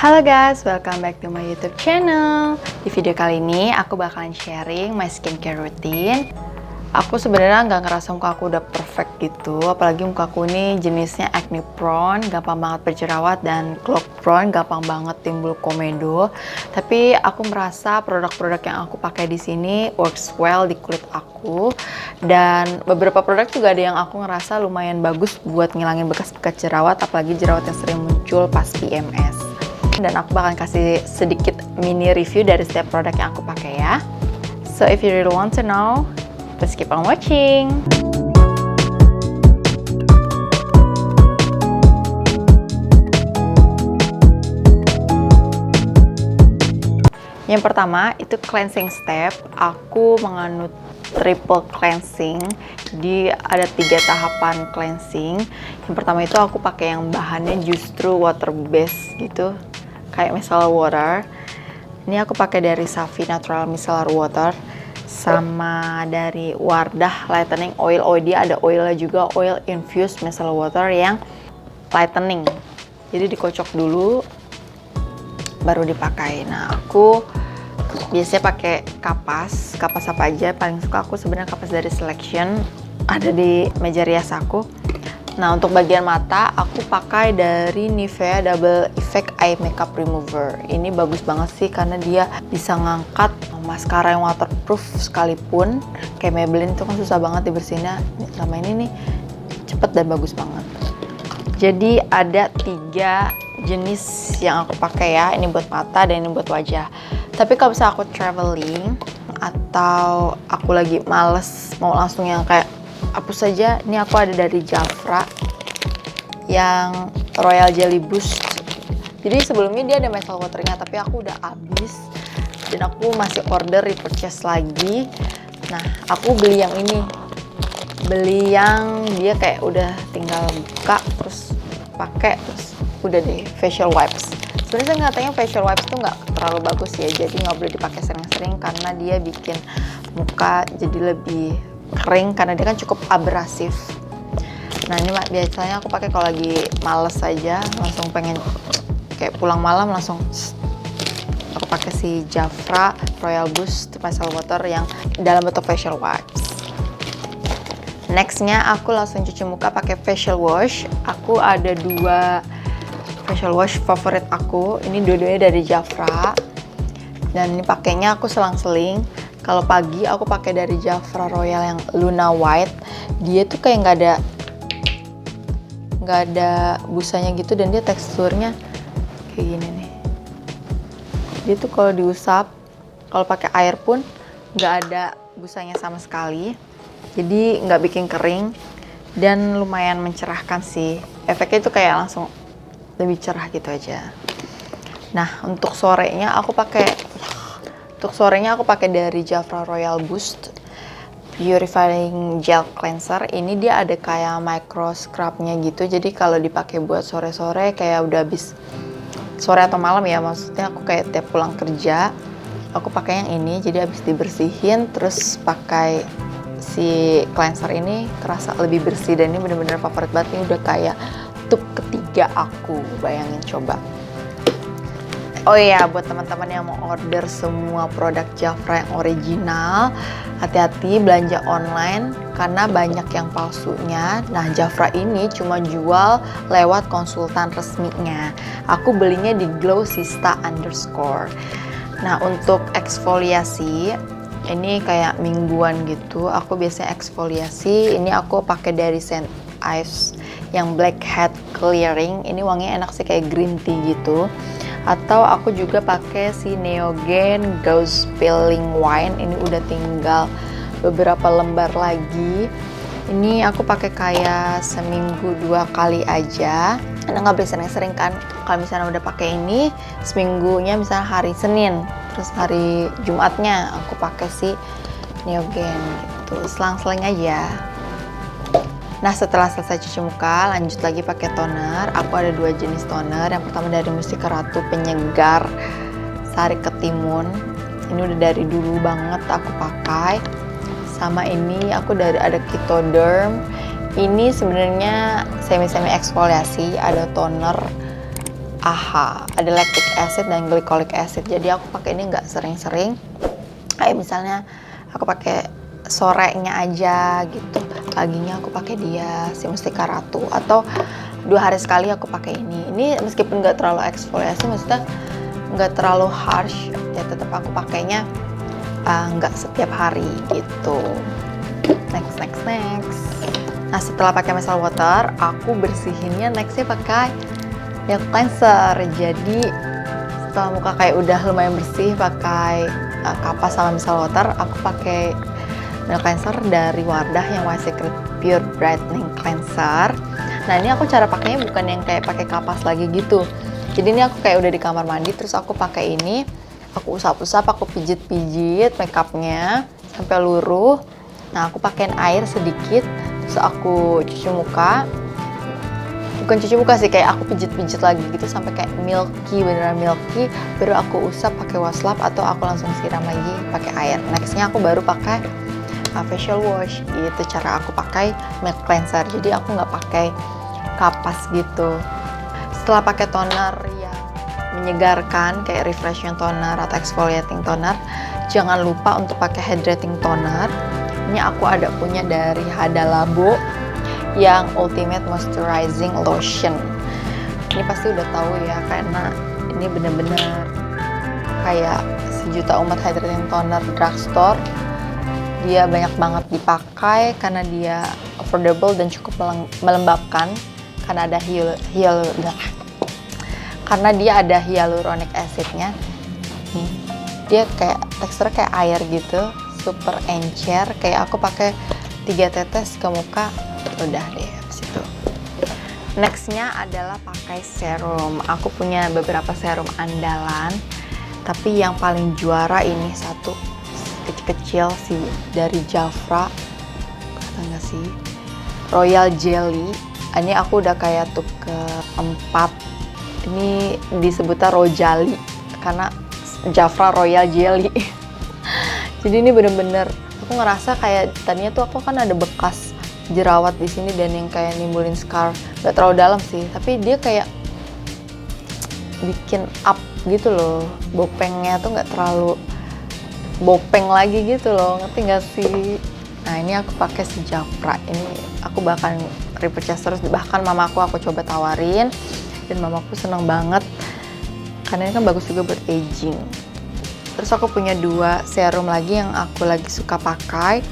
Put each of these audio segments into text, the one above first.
Halo guys, welcome back to my YouTube channel. Di video kali ini aku bakalan sharing my skincare routine. Aku sebenarnya nggak ngerasa muka aku udah perfect gitu, apalagi muka aku ini jenisnya acne prone, gampang banget berjerawat, dan clog prone, gampang banget timbul komedo. Tapi aku merasa produk-produk yang aku pakai di sini works well di kulit aku, dan beberapa produk juga ada yang aku ngerasa lumayan bagus buat ngilangin bekas-bekas jerawat, apalagi jerawat yang sering muncul pas PMS. Dan aku bakalan kasih sedikit mini review dari setiap produk yang aku pakai ya. So if you really want to know, let's keep on watching. Yang pertama itu cleansing step. Aku menganut triple cleansing. Jadi ada 3 tahapan cleansing. Yang pertama itu aku pakai yang bahannya justru water based gitu, kayak micellar water. Ini aku pakai dari Savi Natural Micellar Water, sama dari Wardah Lightening Oil. Oh, dia ada oilnya juga, oil infused micellar water yang lightening. Jadi dikocok dulu baru dipakai. Nah, aku biasanya pakai kapas apa aja. Paling suka aku sebenarnya kapas dari Selection, ada di meja rias aku. Nah, untuk bagian mata aku pakai dari Nivea Double Effect Eye Makeup Remover. Ini bagus banget sih karena dia bisa ngangkat maskara yang waterproof sekalipun. Kayak Maybelline itu kan susah banget dibersihinnya. Sama ini nih cepet dan bagus banget. Jadi ada 3 jenis yang aku pakai ya. Ini buat mata dan ini buat wajah. Tapi kalau misalnya aku traveling atau aku lagi males mau langsung yang kayak hapus saja, ini aku ada dari Jafra yang Royal Jelly Boost. Jadi sebelumnya dia ada micellar waternya, tapi aku udah habis dan aku masih order repurchase lagi. Nah, aku beli yang ini, beli yang dia kayak udah tinggal buka terus pakai, terus udah deh. Facial wipes, sebenarnya katanya facial wipes tuh nggak terlalu bagus ya, jadi nggak boleh dipakai sering-sering karena dia bikin muka jadi lebih kering karena dia kan cukup abrasif. Nah, ini biasanya aku pakai kalau lagi males aja, langsung pengen kayak pulang malam langsung aku pakai si Jafra Royal Boost Micellar Water yang dalam bentuk facial wipes. Nextnya aku langsung cuci muka pakai facial wash. Aku ada 2 facial wash favorit aku. Ini dua-duanya dari Jafra. Dan ini pakainya aku selang-seling. Kalau pagi aku pakai dari Jafra Royal yang Luna White. Dia tuh kayak nggak ada busanya gitu, dan dia teksturnya kayak gini nih. Dia tuh kalau diusap, kalau pakai air pun nggak ada busanya sama sekali. Jadi nggak bikin kering dan lumayan mencerahkan sih. Efeknya tuh kayak langsung lebih cerah gitu aja. Nah, untuk sorenya aku pakai dari Jafra Royal Boost Purifying Gel Cleanser. Ini dia ada kayak micro scrubnya gitu. Jadi kalau dipakai buat sore-sore kayak udah habis sore atau malam ya, maksudnya aku kayak tiap pulang kerja aku pakai yang ini. Jadi habis dibersihin terus pakai si cleanser ini, kerasa lebih bersih, dan ini bener-bener favorit banget. Ini udah kayak tube ketiga aku, bayangin coba. Oh iya, buat teman-teman yang mau order semua produk Jafra yang original, hati-hati belanja online karena banyak yang palsunya. Nah, Jafra ini cuma jual lewat konsultan resminya. Aku belinya di Glowsista_. Nah, untuk eksfoliasi ini kayak mingguan gitu. Aku biasanya eksfoliasi. Ini aku pakai dari St. Ives yang Blackhead Clearing. Ini wanginya enak sih, kayak green tea gitu. Atau aku juga pakai si Neogen Gauze Peeling Wine. Ini udah tinggal beberapa lembar lagi. Ini aku pakai kayak seminggu 2 kali aja. Karena nggak boleh sering-sering kan. Kalau misalnya udah pakai ini, seminggunya misalnya hari Senin, terus hari Jumatnya aku pakai si Neogen gitu. Selang-seling aja. Nah, setelah selesai cuci muka, lanjut lagi pakai toner. Aku ada 2 jenis toner. Yang pertama dari Mustika Ratu Penyegar Sari Ketimun. Ini udah dari dulu banget aku pakai. Sama ini aku ada Ketoderm. Ini sebenarnya semi eksfoliasi. Ada toner, AHA, ada lactic acid dan glycolic acid. Jadi aku pakai ini nggak sering-sering. Kayak misalnya aku pakai sorenya aja gitu, paginya aku pakai dia si Mustika Ratu, atau 2 hari sekali aku pakai ini. Ini meskipun nggak terlalu eksfoliasi, maksudnya nggak terlalu harsh, ya tetap aku pakainya nggak setiap hari gitu. Next. Nah, setelah pakai micellar water, aku bersihinnya nextnya pakai milk cleanser. Jadi setelah muka kayak udah lumayan bersih pakai kapas sama micellar water, aku pakai milk cleanser dari Wardah yang White Secret Pure Brightening Cleanser. Nah, ini aku cara pakainya bukan yang kayak pakai kapas lagi gitu. Jadi ini aku kayak udah di kamar mandi, terus aku pakai ini, aku usap-usap, aku pijit-pijit makeupnya sampai luruh. Nah, aku pakein air sedikit, terus aku cuci muka. Bukan cuci muka sih, kayak aku pijit-pijit lagi gitu sampai kayak milky, beneran milky. Baru aku usap pakai washcloth atau aku langsung siram lagi pakai air. Nextnya aku baru pakai facial wash. Gitu cara aku pakai milk cleanser. Jadi aku nggak pakai kapas gitu. Setelah pakai toner yang menyegarkan kayak refreshing toner atau exfoliating toner, jangan lupa untuk pakai hydrating toner. Ini aku ada punya dari Hada Labo yang Ultimate Moisturizing Lotion. Ini pasti udah tahu ya, karena ini bener-bener kayak sejuta umat hydrating toner drugstore. Dia banyak banget dipakai karena dia affordable dan cukup melembabkan, karena ada karena dia ada hyaluronic acidnya. Nih, dia kayak teksturnya kayak air gitu, super encer. Kayak aku pakai 3 tetes ke muka, udah deh habis itu. Nextnya adalah pakai serum. Aku punya beberapa serum andalan, tapi yang paling juara ini satu kecil-kecil sih, dari Jafra, kata nggak sih, Royal Jelly. Ini aku udah kayak tuh keempat. Ini disebutnya Rojali karena Jafra Royal Jelly. Jadi ini bener-bener aku ngerasa kayak tadinya tuh aku kan ada bekas jerawat di sini dan yang kayak nimbulin scar, nggak terlalu dalam sih, tapi dia kayak bikin up gitu loh, bopengnya tuh nggak terlalu bopeng lagi gitu loh, ngerti nggak sih? Nah, ini aku pakai si Jafra ini, aku bahkan repurchase terus, bahkan mamaku aku coba tawarin dan mamaku seneng banget karena ini kan bagus juga buat aging. Terus aku punya 2 serum lagi yang aku lagi suka pakai.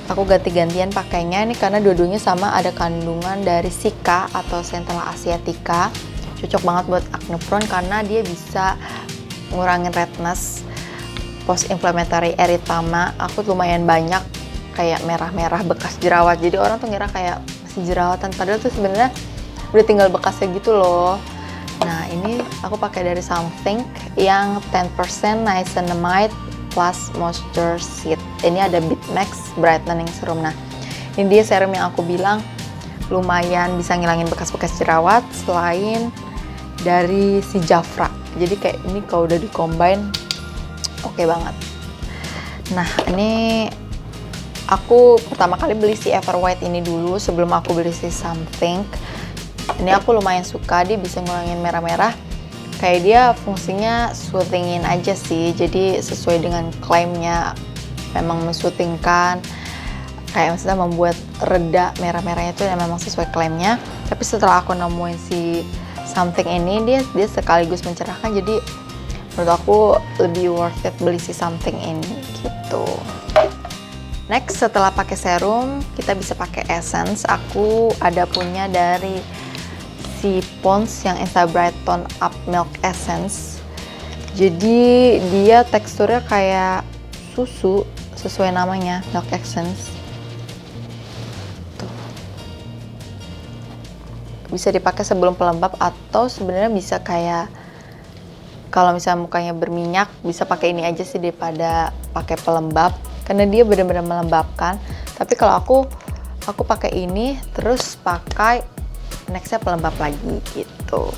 Aku ganti-gantian pakainya ini karena dua-duanya sama, ada kandungan dari Cica atau Centella Asiatica. Cocok banget buat acne prone karena dia bisa ngurangin redness, post inflammatory erythema. Aku lumayan banyak kayak merah-merah bekas jerawat. Jadi orang tuh ngira kayak masih jerawatan, padahal tuh sebenarnya udah tinggal bekasnya gitu loh. Nah, ini aku pakai dari Something yang 10% niacinamide plus moisture seed. Ini ada Bitmax Brightening Serum. Nah, ini dia serum yang aku bilang lumayan bisa ngilangin bekas-bekas jerawat selain dari si Jafra. Jadi kayak ini kalau udah di-combine oke banget. Nah, ini aku pertama kali beli si Ever White ini dulu sebelum aku beli si Something. Ini aku lumayan suka, dia bisa ngurangin merah-merah. Kayak dia fungsinya soothingin aja sih, jadi sesuai dengan klaimnya memang mensoothingkan. Kayak maksudnya membuat reda merah-merahnya itu memang sesuai klaimnya. Tapi setelah aku nemuin si Something ini, dia sekaligus mencerahkan, jadi menurut aku lebih worth it beli si Something ini gitu. Next, setelah pakai serum, kita bisa pakai essence. Aku ada punya dari si Pond's yang Insta Bright Tone Up Milk Essence. Jadi dia teksturnya kayak susu sesuai namanya, Milk Essence. Tuh. Bisa dipakai sebelum pelembab atau sebenarnya bisa kayak kalau misalnya mukanya berminyak bisa pakai ini aja sih daripada pakai pelembab karena dia benar-benar melembabkan. Tapi kalau aku pakai ini terus pakai nextnya pelembab lagi gitu.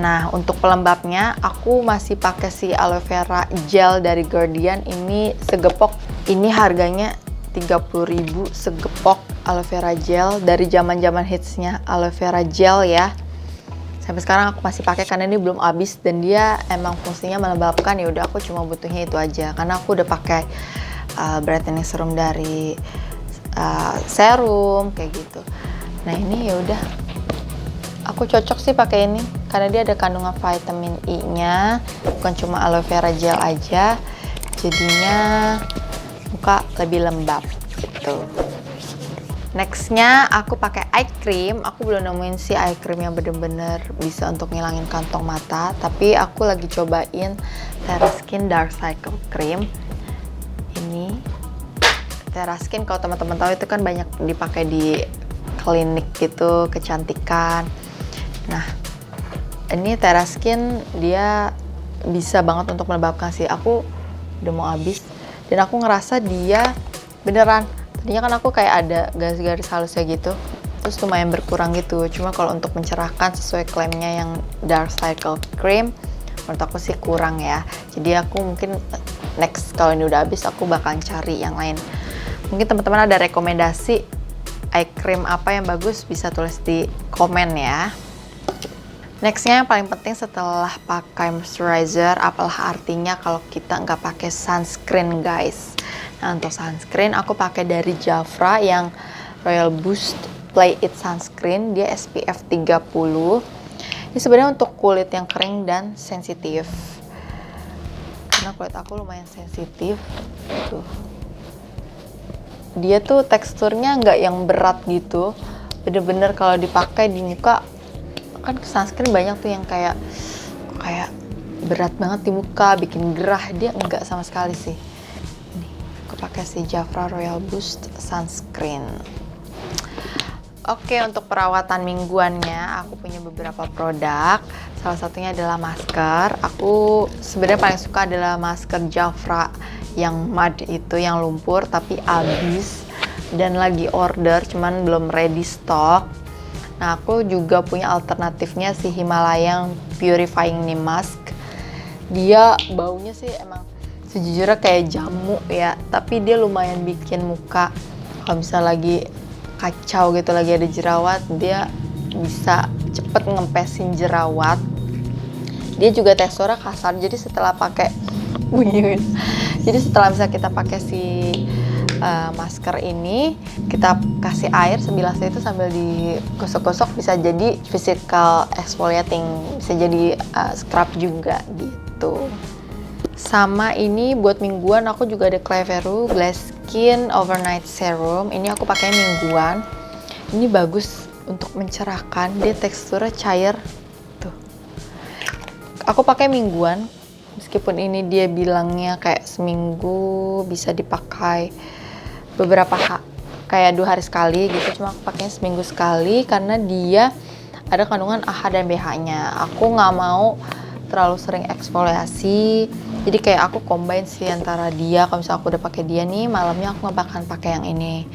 Nah, untuk pelembabnya aku masih pakai si aloe vera gel dari Guardian. Ini segepok, ini harganya 30.000 segepok aloe vera gel dari zaman-zaman hitsnya aloe vera gel ya. Sampai sekarang aku masih pakai karena ini belum habis dan dia emang fungsinya melembabkan. Ya udah, aku cuma butuhnya itu aja karena aku udah pakai brightening serum dari serum kayak gitu. Nah ini ya udah, aku cocok sih pakai ini karena dia ada kandungan vitamin E-nya, bukan cuma aloe vera gel aja, jadinya muka lebih lembab gitu. Nextnya aku pakai eye cream. Aku belum nemuin sih eye cream yang bener-bener bisa untuk ngilangin kantong mata, tapi aku lagi cobain Teraskin Dark Cycle Cream. Ini Teraskin, kalau teman-teman tahu itu kan banyak dipakai di klinik gitu, kecantikan. Nah, ini Teraskin dia bisa banget untuk melembabkan sih. Aku udah mau habis dan aku ngerasa dia beneran, tadinya kan aku kayak ada garis-garis halusnya gitu, terus lumayan berkurang gitu. Cuma kalau untuk mencerahkan sesuai klaimnya yang Dark Cycle Cream, menurut aku sih kurang ya. Jadi aku mungkin next kalau ini udah habis aku bakalan cari yang lain. Mungkin teman-teman ada rekomendasi eye cream apa yang bagus, bisa tulis di komen ya. Nextnya yang paling penting setelah pakai moisturizer, apalah artinya kalau kita nggak pakai sunscreen guys. Nah untuk sunscreen aku pakai dari Jafra yang Royal Boost Play It Sunscreen, dia SPF 30. Ini sebenarnya untuk kulit yang kering dan sensitif. Karena kulit aku lumayan sensitif. Tuh. Dia tuh teksturnya nggak yang berat gitu. Bener-bener kalau dipakai di muka, kan sunscreen banyak tuh yang kayak berat banget di muka, bikin gerah. Dia enggak sama sekali sih. Ini aku pakai si Jafra Royal Boost Sunscreen. Oke, untuk perawatan mingguannya aku punya beberapa produk. Salah satunya adalah masker. Aku sebenarnya paling suka adalah masker Jafra yang mud itu, yang lumpur, tapi habis dan lagi order, cuman belum ready stock. Nah, aku juga punya alternatifnya si Himalayan Purifying Neem Mask. Dia baunya sih emang sejujurnya kayak jamu ya, tapi dia lumayan bikin muka kalau misalnya lagi kacau gitu, lagi ada jerawat, dia bisa cepet ngempesin jerawat. Dia juga teksturnya kasar, jadi setelah pakai jadi setelah misalnya kita pakai si masker ini, kita kasih air sebilasnya itu sambil digosok-gosok, bisa jadi physical exfoliating, bisa jadi scrub juga gitu. Sama ini buat mingguan aku juga ada Cleveru Glass Skin Overnight Serum. Ini aku pakai mingguan. Ini bagus untuk mencerahkan, dia teksturnya cair tuh. Aku pakai mingguan, meskipun ini dia bilangnya kayak seminggu bisa dipakai beberapa kayak 2 hari sekali gitu, cuma aku pakainya seminggu sekali karena dia ada kandungan AHA dan BH-nya. Aku nggak mau terlalu sering eksfoliasi, jadi kayak aku combine sih antara dia. Kalau misalnya aku udah pakai dia nih, malamnya aku nggak bakalan pakai yang ini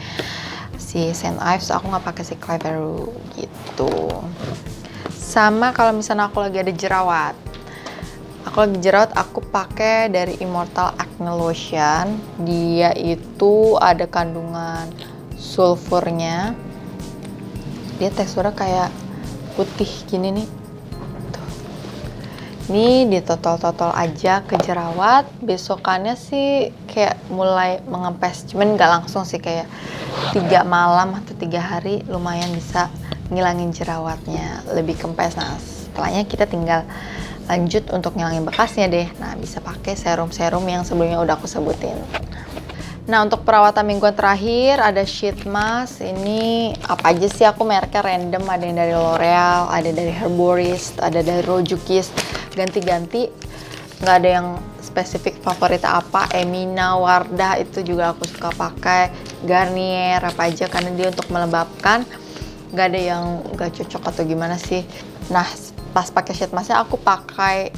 si St. Ives, aku nggak pakai si Cleveru gitu. Sama kalau misalnya aku lagi ada jerawat, aku pakai dari Immortal Acne Lotion. Dia itu ada kandungan sulfurnya. Dia teksturnya kayak putih gini nih. Tuh. Ini ditotol-totol aja ke jerawat. Besokannya sih kayak mulai mengempes. Cuman nggak langsung sih, kayak 3 malam atau 3 hari lumayan bisa ngilangin jerawatnya, lebih kempes. Nah setelahnya kita tinggal lanjut untuk ngilangin bekasnya deh. Nah bisa pakai serum-serum yang sebelumnya udah aku sebutin. Nah untuk perawatan mingguan terakhir ada sheet mask. Ini apa aja sih, aku mereknya random, ada yang dari L'Oreal, ada dari Herborist, ada dari Rojukis, ganti-ganti, nggak ada yang spesifik favorit apa. Emina, Wardah itu juga aku suka pakai, Garnier apa aja karena dia untuk melembabkan, nggak ada yang nggak cocok atau gimana sih. Nah pas pakai sheet masknya aku pakai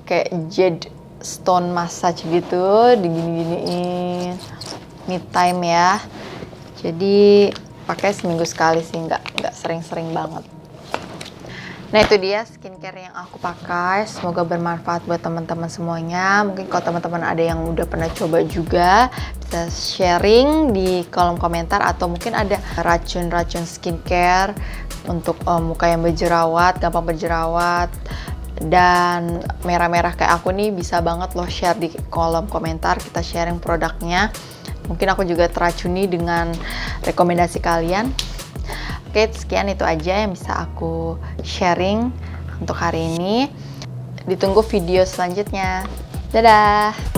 kayak jade stone massage gitu, digini-giniin me time ya. Jadi pakai seminggu sekali sih, nggak sering-sering banget. Nah itu dia skincare yang aku pakai, semoga bermanfaat buat teman-teman semuanya. Mungkin kalau teman-teman ada yang udah pernah coba juga, bisa sharing di kolom komentar. Atau mungkin ada racun-racun skincare untuk muka yang berjerawat, gampang berjerawat, dan merah-merah kayak aku nih, bisa banget loh share di kolom komentar, kita sharing produknya. Mungkin aku juga teracuni dengan rekomendasi kalian. Oke, sekian itu aja yang bisa aku sharing untuk hari ini. Ditunggu video selanjutnya. Dadah!